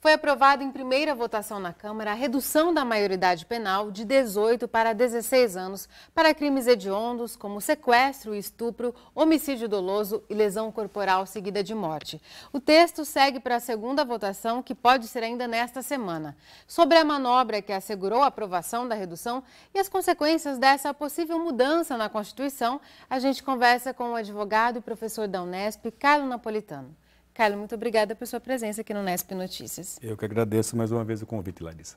Foi aprovado em primeira votação na Câmara a redução da maioridade penal de 18 para 16 anos para crimes hediondos como sequestro, estupro, homicídio doloso e lesão corporal seguida de morte. O texto segue para a segunda votação, que pode ser ainda nesta semana. Sobre a manobra que assegurou a aprovação da redução e as consequências dessa possível mudança na Constituição, a gente conversa com o advogado e professor da Unesp, Carlo Napolitano. Carlo, muito obrigada por sua presença aqui no Unesp Notícias. Eu que agradeço mais uma vez o convite, Larissa.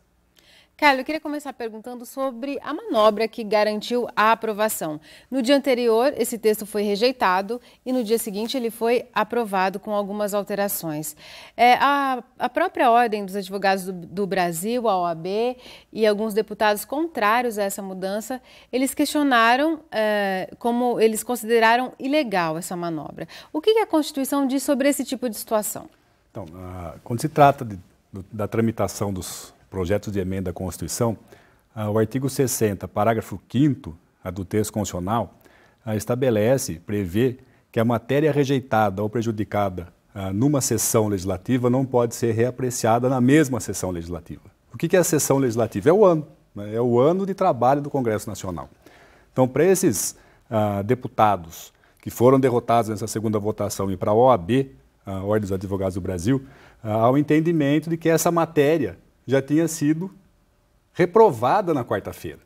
Carlo, eu queria começar perguntando sobre a manobra que garantiu a aprovação. No dia anterior, esse texto foi rejeitado e no dia seguinte ele foi aprovado com algumas alterações. A própria Ordem dos Advogados do Brasil, a OAB, e alguns deputados contrários a essa mudança, eles questionaram como eles consideraram ilegal essa manobra. O que a Constituição diz sobre esse tipo de situação? Então, quando se trata da tramitação dos projetos de emenda à Constituição, o artigo 60, parágrafo 5º do texto constitucional, prevê que a matéria rejeitada ou prejudicada numa sessão legislativa não pode ser reapreciada na mesma sessão legislativa. O que é a sessão legislativa? É o ano, né? É o ano de trabalho do Congresso Nacional. Então, para esses deputados que foram derrotados nessa segunda votação e para a OAB, a Ordem dos Advogados do Brasil, há o entendimento de que essa matéria já tinha sido reprovada na quarta-feira.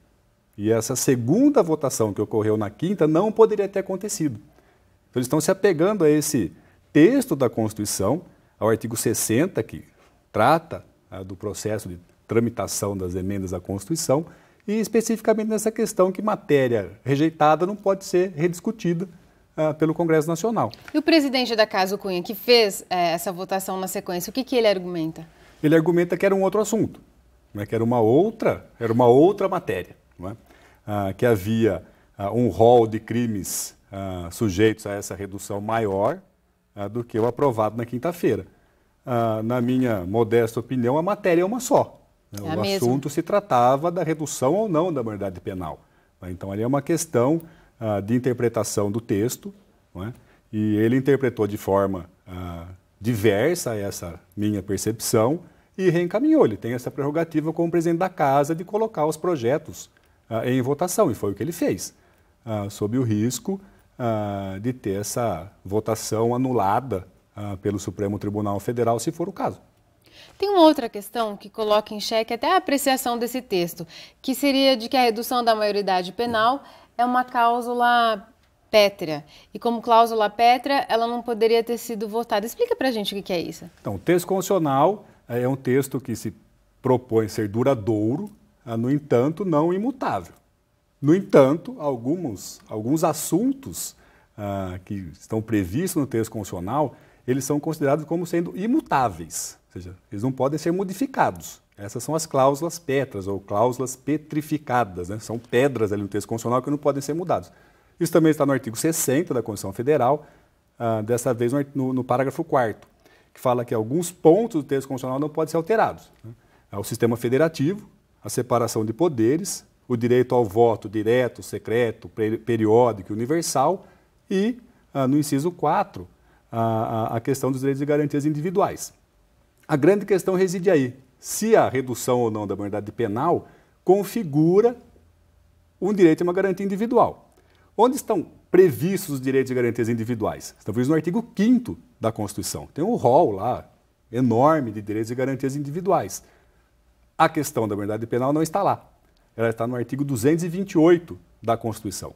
E essa segunda votação que ocorreu na quinta não poderia ter acontecido. Então, eles estão se apegando a esse texto da Constituição, ao artigo 60, que trata do processo de tramitação das emendas à Constituição, e especificamente nessa questão que matéria rejeitada não pode ser rediscutida pelo Congresso Nacional. E o presidente da Casa, o Cunha, que fez essa votação na sequência, o que ele argumenta? Ele argumenta que era um outro assunto, né, que era uma outra matéria, não é? Que havia um rol de crimes sujeitos a essa redução maior do que o aprovado na quinta-feira. Na minha modesta opinião, a matéria é uma só. Né? O assunto se tratava da redução ou não da maioridade penal. Né? Então, ali é uma questão de interpretação do texto, não é? E ele interpretou de forma diversa essa minha percepção e reencaminhou. Ele tem essa prerrogativa como presidente da Casa de colocar os projetos em votação, e foi o que ele fez, sob o risco de ter essa votação anulada pelo Supremo Tribunal Federal, se for o caso. Tem uma outra questão que coloca em xeque até a apreciação desse texto, que seria de que a redução da maioridade penal é uma cláusula pétrea. E como cláusula pétrea, ela não poderia ter sido votada. Explica pra gente o que é isso. Então, o texto constitucional é um texto que se propõe ser duradouro, no entanto, não imutável. No entanto, alguns assuntos que estão previstos no texto constitucional, eles são considerados como sendo imutáveis, ou seja, eles não podem ser modificados. Essas são as cláusulas pétreas ou cláusulas petrificadas, né? São pedras ali no texto constitucional que não podem ser mudados. Isso também está no artigo 60 da Constituição Federal, dessa vez no parágrafo 4º, que fala que alguns pontos do texto constitucional não podem ser alterados, né? O sistema federativo, a separação de poderes, o direito ao voto direto, secreto, periódico e universal e, no inciso 4, a questão dos direitos e garantias individuais. A grande questão reside aí, se a redução ou não da maioridade penal configura um direito e uma garantia individual. Onde estão previstos os direitos e garantias individuais? Estão previstos no artigo 5º da Constituição. Tem um rol lá enorme de direitos e garantias individuais. A questão da maioridade penal não está lá. Ela está no artigo 228 da Constituição.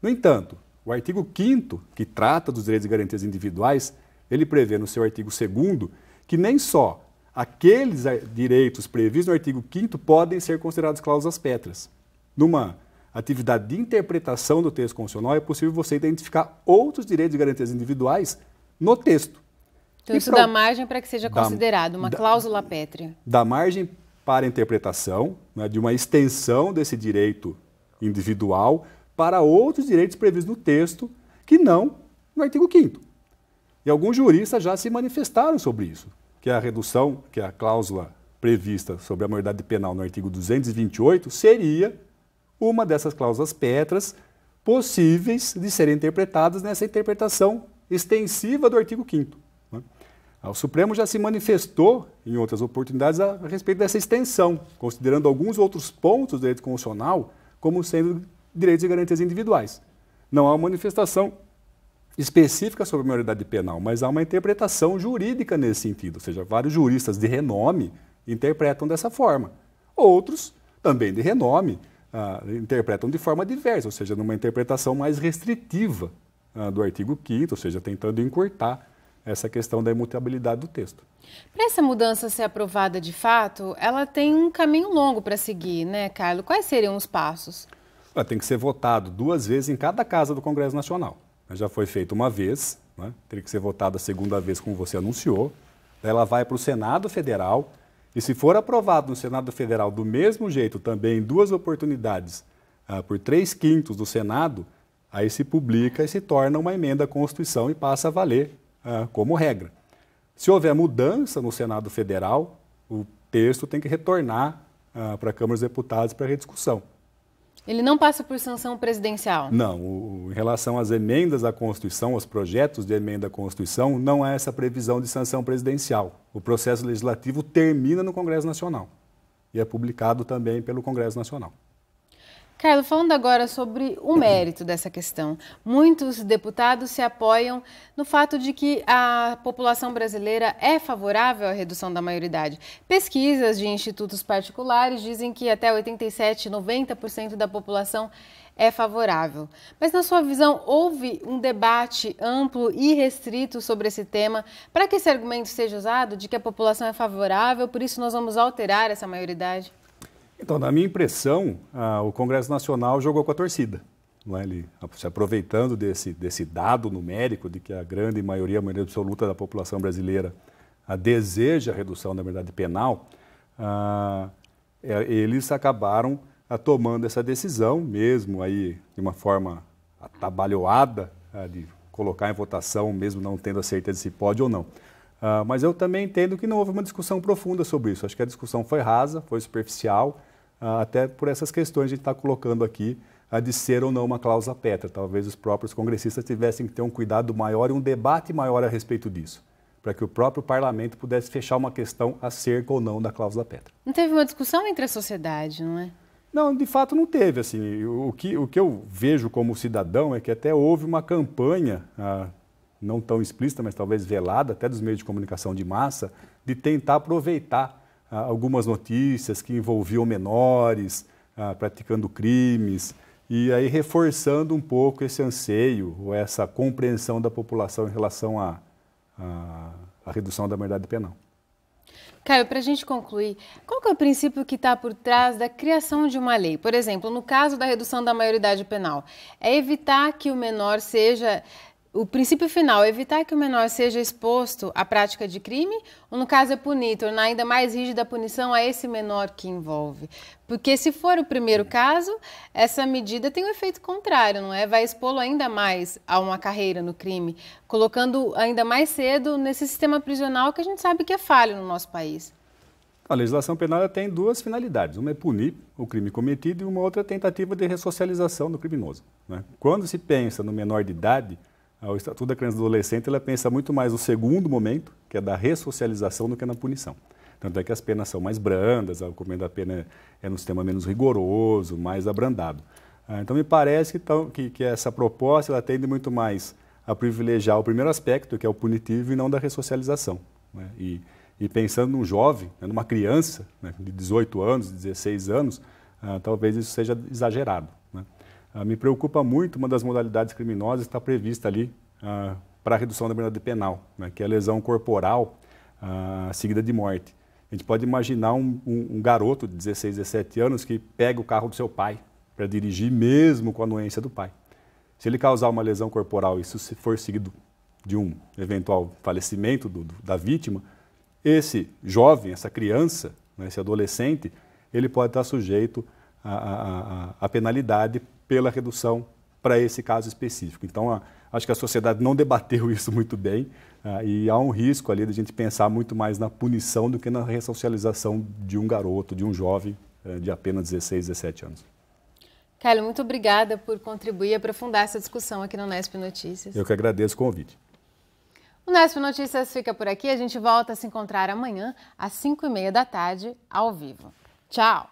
No entanto, o artigo 5º, que trata dos direitos e garantias individuais, ele prevê no seu artigo 2º que nem só aqueles direitos previstos no artigo 5º podem ser considerados cláusulas pétreas. Numa atividade de interpretação do texto constitucional, é possível você identificar outros direitos e garantias individuais no texto. Então, isso dá margem para que seja considerado uma cláusula pétrea. Dá margem para a interpretação, né, de uma extensão desse direito individual para outros direitos previstos no texto que não no artigo 5º. E alguns juristas já se manifestaram sobre isso, que a redução, que a cláusula prevista sobre a maioridade penal no artigo 228 seria uma dessas cláusulas pétreas possíveis de serem interpretadas nessa interpretação extensiva do artigo 5º. Né? O Supremo já se manifestou em outras oportunidades a respeito dessa extensão, considerando alguns outros pontos do direito constitucional como sendo direitos e garantias individuais. Não há uma manifestação específica sobre a maioridade penal, mas há uma interpretação jurídica nesse sentido, ou seja, vários juristas de renome interpretam dessa forma. Outros, também de renome, interpretam de forma diversa, ou seja, numa interpretação mais restritiva do artigo 5º, ou seja, tentando encurtar essa questão da imutabilidade do texto. Para essa mudança ser aprovada de fato, ela tem um caminho longo para seguir, né, Carlos? Quais seriam os passos? Ela tem que ser votado 2 vezes em cada casa do Congresso Nacional. Já foi feito uma vez, né? Teria que ser votada a segunda vez, como você anunciou. Ela vai para o Senado Federal e, se for aprovado no Senado Federal do mesmo jeito, também em 2 oportunidades, por 3/5 do Senado, aí se publica e se torna uma emenda à Constituição e passa a valer como regra. Se houver mudança no Senado Federal, o texto tem que retornar para a Câmara dos Deputados para rediscussão. Ele não passa por sanção presidencial? Não. Em relação às emendas à Constituição, aos projetos de emenda à Constituição, não há essa previsão de sanção presidencial. O processo legislativo termina no Congresso Nacional e é publicado também pelo Congresso Nacional. Carlos, falando agora sobre o mérito dessa questão, muitos deputados se apoiam no fato de que a população brasileira é favorável à redução da maioridade. Pesquisas de institutos particulares dizem que até 87%, 90% da população é favorável. Mas, na sua visão, houve um debate amplo e restrito sobre esse tema para que esse argumento seja usado de que a população é favorável, por isso nós vamos alterar essa maioridade? Então, na minha impressão, o Congresso Nacional jogou com a torcida. Não é? Ele, se aproveitando desse dado numérico de que a maioria absoluta da população brasileira deseja a redução da maioridade penal, eles acabaram tomando essa decisão, mesmo aí de uma forma atabalhoada, de colocar em votação, mesmo não tendo a certeza se pode ou não. Mas eu também entendo que não houve uma discussão profunda sobre isso. Acho que a discussão foi rasa, foi superficial, até por essas questões que a gente está colocando aqui, de ser ou não uma cláusula pétrea. Talvez os próprios congressistas tivessem que ter um cuidado maior e um debate maior a respeito disso, para que o próprio parlamento pudesse fechar uma questão acerca ou não da cláusula pétrea. Não teve uma discussão entre a sociedade, não é? Não, de fato não teve. Assim, o que eu vejo como cidadão é que até houve uma campanha, não tão explícita, mas talvez velada, até dos meios de comunicação de massa, de tentar aproveitar algumas notícias que envolviam menores praticando crimes, e aí reforçando um pouco esse anseio ou essa compreensão da população em relação à redução da maioridade penal. Caio, para a gente concluir, qual que é o princípio que está por trás da criação de uma lei? Por exemplo, no caso da redução da maioridade penal, é evitar que o menor seja... O princípio final é evitar que o menor seja exposto à prática de crime, ou no caso é punir, tornar ainda mais rígida a punição a esse menor que envolve? Porque se for o primeiro caso, essa medida tem um efeito contrário, não é? Vai expô-lo ainda mais a uma carreira no crime, colocando ainda mais cedo nesse sistema prisional que a gente sabe que é falho no nosso país. A legislação penal tem 2 finalidades. Uma é punir o crime cometido e uma outra é tentativa de ressocialização do criminoso, né? Quando se pensa no menor de idade, o Estatuto da Criança e do Adolescente ela pensa muito mais no segundo momento, que é da ressocialização, do que na punição. Tanto é que as penas são mais brandas, o cumprimento da pena é num sistema menos rigoroso, mais abrandado. Então me parece que essa proposta ela tende muito mais a privilegiar o primeiro aspecto, que é o punitivo, e não da ressocialização, né? E pensando num jovem, né, numa criança, né, de 18 anos, 16 anos, talvez isso seja exagerado, né? Me preocupa muito uma das modalidades criminosas que está prevista ali para a redução da maioridade penal, né, que é a lesão corporal seguida de morte. A gente pode imaginar um garoto de 16, 17 anos que pega o carro do seu pai para dirigir mesmo com a anuência do pai. Se ele causar uma lesão corporal e isso se for seguido de um eventual falecimento da vítima, esse jovem, essa criança, né, esse adolescente, ele pode estar sujeito à penalidade pela redução para esse caso específico. Então, acho que a sociedade não debateu isso muito bem e há um risco ali de a gente pensar muito mais na punição do que na ressocialização de um garoto, de um jovem de apenas 16, 17 anos. Caio, muito obrigada por contribuir e aprofundar essa discussão aqui no Unesp Notícias. Eu que agradeço o convite. O Nesp Notícias fica por aqui. A gente volta a se encontrar amanhã às 5h30 da tarde, ao vivo. Tchau!